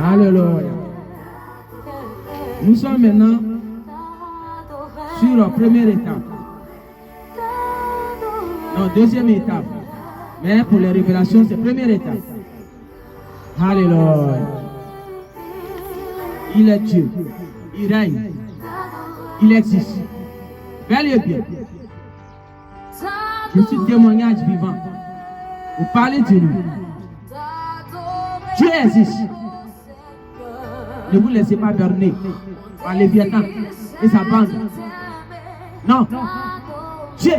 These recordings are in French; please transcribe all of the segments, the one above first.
Alléluia. Nous sommes maintenant sur la première étape. Non, deuxième étape. Mais pour les révélations, c'est première étape. Alléluia. Il est Dieu. Il règne. Il existe. Bel et bien. Je suis témoignage vivant. Vous parlez de lui. Dieu existe. Ne vous laissez pas berner par Léviathan et sa bande. Non. Dieu,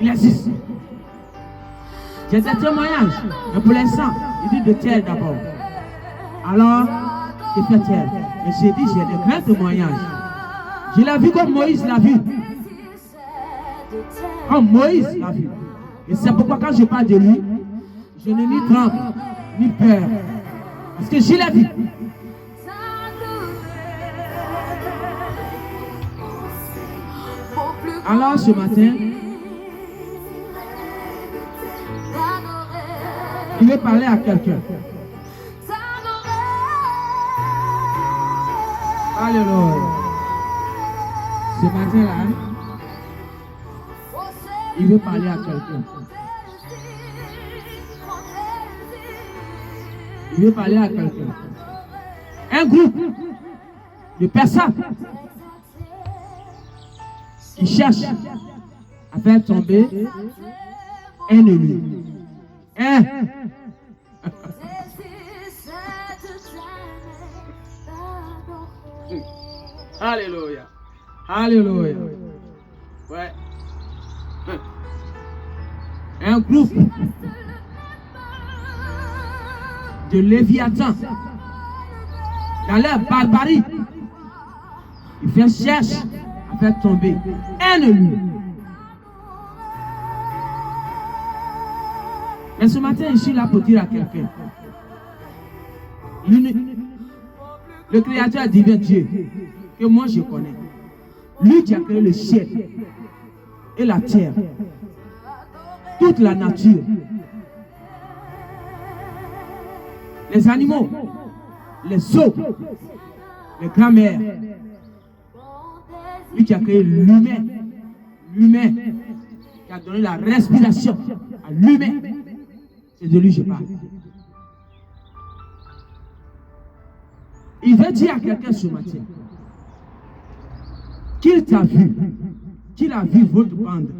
il existe. J'ai des témoignages. Mais pour l'instant, il dit de terre d'abord. Alors, il fait terre. Mais j'ai dit, j'ai des grands témoignages. Je l'ai vu comme Moïse l'a vu. Comme Moïse l'a vu. Et c'est pourquoi quand je parle de lui, je n'ai ni crainte, ni peur. Parce que je l'ai vu. Alors ce matin, il veut parler à quelqu'un. Alléluia. Ce matin-là, il veut parler à quelqu'un. Il veut parler à quelqu'un. Un groupe de personnes qui cherchent à faire tomber un élu. Alléluia. Alléluia. Ouais. Un groupe de Léviathan dans leur barbarie. Il cherche à faire tomber un élu. Mais ce matin, je suis là pour dire à quelqu'un, le créateur divin Dieu, que moi je connais, lui qui a créé le ciel et la terre, toute la nature, les animaux, les eaux, les grands-mères, lui qui a créé l'humain, qui a donné la respiration à l'humain, c'est de lui que je parle. Il veut dire à quelqu'un ce matin qu'il t'a vu, qu'il a vu votre bande.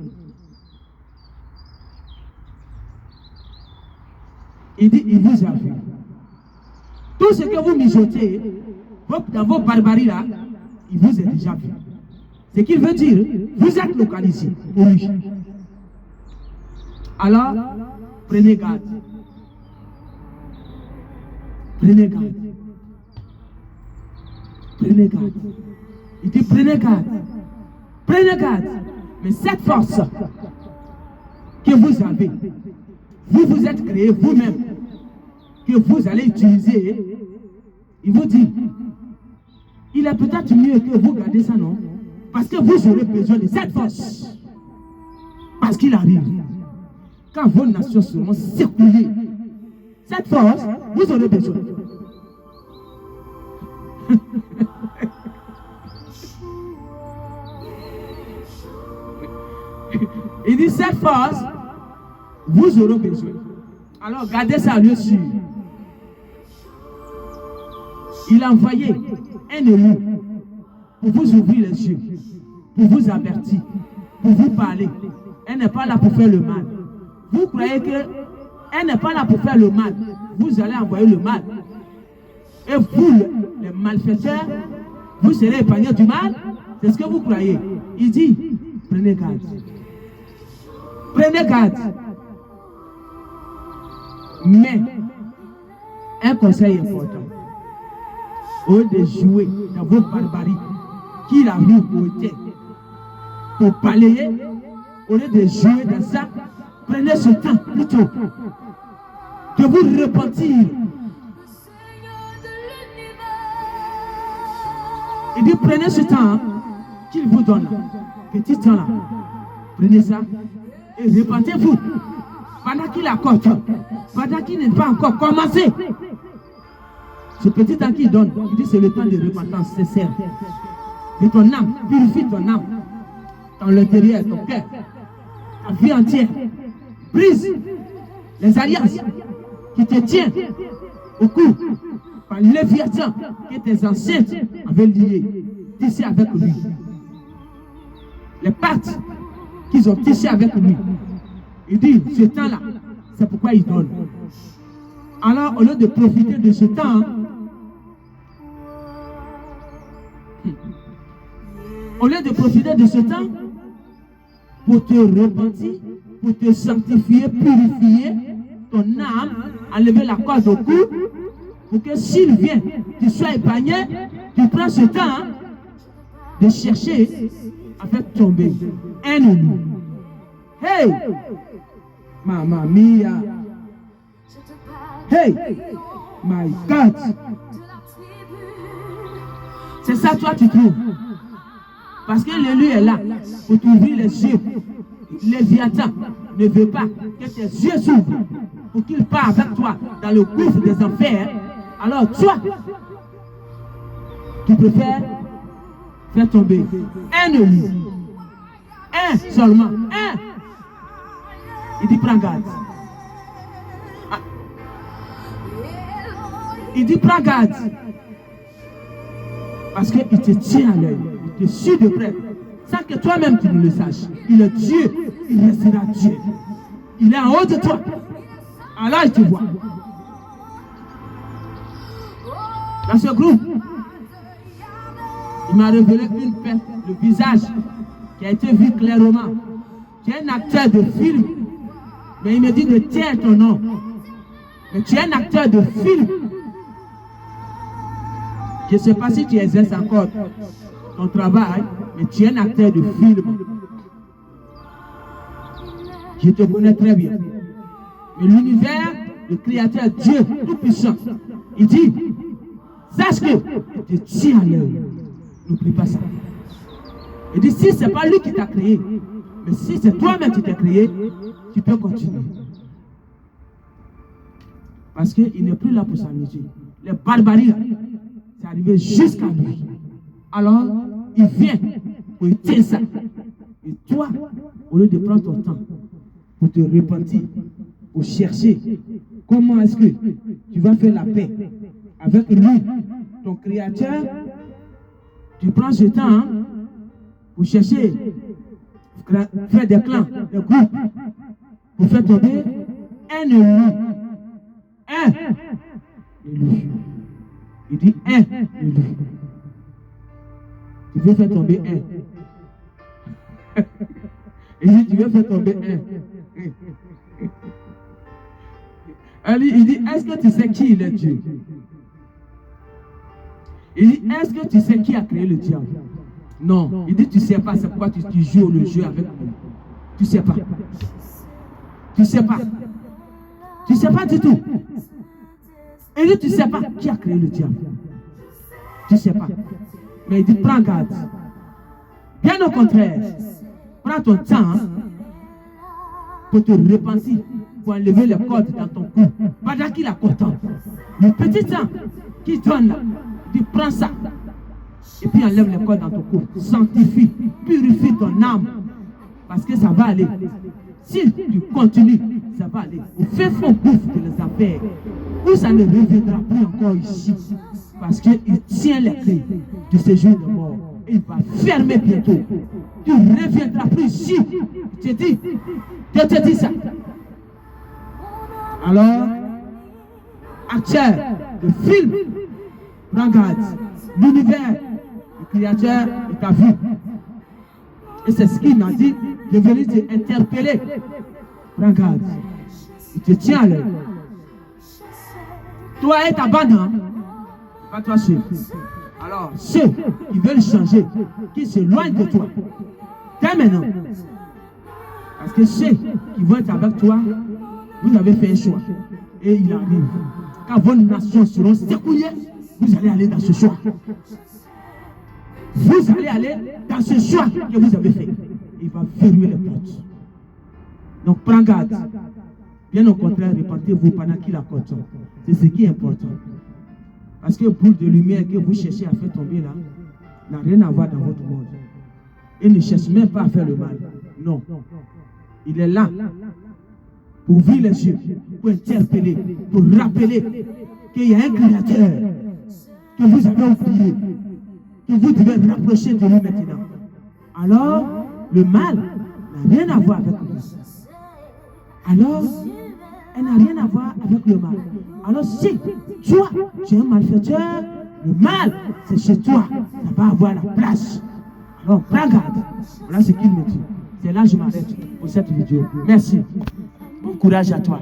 Il dit, il vous a vu. Tout ce que vous mijotez dans vos barbaries là, il vous a déjà vu. Ce qu'il veut dire, vous êtes localisé pour lui. Alors, prenez garde. Prenez garde. Prenez garde. Il dit prenez garde. Prenez garde. Mais cette force que vous avez, vous vous êtes créé vous-même, que vous allez utiliser, il vous dit, il est peut-être mieux que vous gardez ça, non? Parce que vous aurez besoin de cette force. Parce qu'il arrive. Quand vos nations seront secouées, cette force, vous aurez besoin. Il dit cette force, vous aurez besoin. Alors gardez ça à lieu sûr. Il a envoyé un élu pour vous ouvrir les yeux, pour vous avertir, pour vous parler. Elle n'est pas là pour faire le mal. Vous croyez qu'elle n'est pas là pour faire le mal. Vous allez envoyer le mal. Et vous, les malfaiteurs, vous serez épargnés du mal. C'est ce que vous croyez. Il dit, prenez garde. Prenez garde. Mais, un conseil important. Au lieu de jouer dans vos barbaries, qu'il arrive pour balayer, au lieu de jouer dans ça, prenez ce temps plutôt de vous repentir. Il dit prenez ce temps qu'il vous donne, petit temps là. Prenez ça et repentez-vous pendant qu'il accorde, pendant qu'il n'est pas encore commencé. Ce petit temps qu'il donne, il dit c'est le temps de repentance sincère. De ton âme, purifie ton âme, dans l'intérieur, ton cœur, ta vie entière. Brise les alliances qui te tiennent au cou par Léviathan que tes ancêtres avaient lié, tissé avec lui. Les pactes qu'ils ont tissés avec lui. Il dit, ce temps-là, c'est pourquoi il donne. Alors, au lieu de profiter de ce temps, au lieu de profiter de ce temps pour te repentir, pour te sanctifier, purifier ton âme, enlever la corde au cou, pour que s'il vient, tu sois épargné, tu prends ce temps de chercher à faire tomber un ennemi. Hey! Mamma mia! Hey! My God! C'est ça, toi, tu trouves. Parce que l'élu est là pour t'ouvrir les yeux. Léviathan ne veut pas que tes yeux s'ouvrent pour qu'il part avec toi dans le gouffre des enfers. Alors toi, tu préfères faire tomber un ennemi. Un seulement. Un. Il dit prends garde. Ah. Il dit prends garde. Parce qu'il te tient à l'œil. Il te suit de près. Sans que toi-même tu ne le saches. Il est Dieu. Il restera Dieu. Il est en haut de toi. Alors il te voit. Dans ce groupe, il m'a révélé une perte, le visage qui a été vu clairement. Tu es un acteur de film, mais il me dit de taire ton nom. Mais tu es un acteur de film. Je ne sais pas si tu exerces encore ton travail, mais tu es un acteur de film. Je te connais très bien. Mais l'univers, le Créateur, Dieu Tout-Puissant, il dit, sache que tu te tiens à l'œil. N'oublie pas ça. Il dit, si ce n'est pas lui qui t'a créé, mais si c'est toi-même qui t'es créé, tu peux continuer. Parce qu'il n'est plus là pour s'amuser. Les barbaries, c'est arrivé jusqu'à lui. Alors, il vient pour éteindre ça. Et toi, au lieu de prendre ton temps pour te repentir, pour chercher comment est-ce que tu vas faire la paix avec lui, ton Créateur, tu prends ce temps pour chercher, faire des clans, des groupes, pour faire tomber un ennemi. Un élu. Il dit un élu. Tu veux faire tomber un. Il dit, tu veux faire tomber un. Il dit, est-ce que tu sais qui il est Dieu? Il dit, est-ce que tu sais qui a créé le diable? Non. Il dit, tu ne sais pas, c'est pourquoi tu joues le jeu avec lui. Tu ne sais pas. Tu ne sais pas. Tu ne sais pas du tout. Il dit, tu ne sais pas qui a créé le diable. Tu ne sais pas. Mais il dit, prends garde. Bien au contraire, prends ton temps pour te repentir, pour enlever les cordes dans ton cou. Pendant qu'il a content. Le petit temps qu'il donne là, il dit, prends ça. Et puis enlève les cordes dans ton cou. Sanctifie, purifie ton âme. Parce que ça va aller. Si tu continues, ça va aller. Au fait fond gouffre de les affaires, où ça ne reviendra plus encore ici. Parce qu'il tient les clés du séjour de mort. Et il va fermer bientôt. Tu ne reviendras plus ici. Je te dis ça. Alors, acteur de film, prends garde. L'univers, le Créateur est à vous. Et c'est ce qu'il m'a dit de venir t'interpeller. Prends garde. Il te tient à l'œil. Toi et ta bande, hein? Pas toi seul. Alors, ceux qui veulent changer, qui s'éloignent de toi, dès maintenant. Parce que ceux qui vont être avec toi, vous avez fait un choix. Et il arrive. Quand vos nations seront secouées, vous allez aller dans ce choix. Vous allez aller dans ce choix que vous avez fait. Il va verrouiller les portes. Donc, prends garde. Bien au contraire, répentez-vous pendant qu'il a content. C'est ce qui est important. Parce que boule de lumière que vous cherchez à faire tomber là, n'a rien à voir dans votre monde. Il ne cherche même pas à faire le mal. Non. Il est là pour ouvrir les yeux, pour interpeller, pour rappeler qu'il y a un créateur que vous avez oublié, que vous devez rapprocher de lui maintenant. Alors, le mal n'a rien à voir avec lui. Alors, elle n'a rien à voir avec le mal. Alors, si toi, tu es un malfaiteur, le mal, c'est chez toi. Ça va avoir la place. Alors, prends garde. Voilà ce qu'il me dit. C'est là que je m'arrête pour cette vidéo. Merci. Bon courage à toi.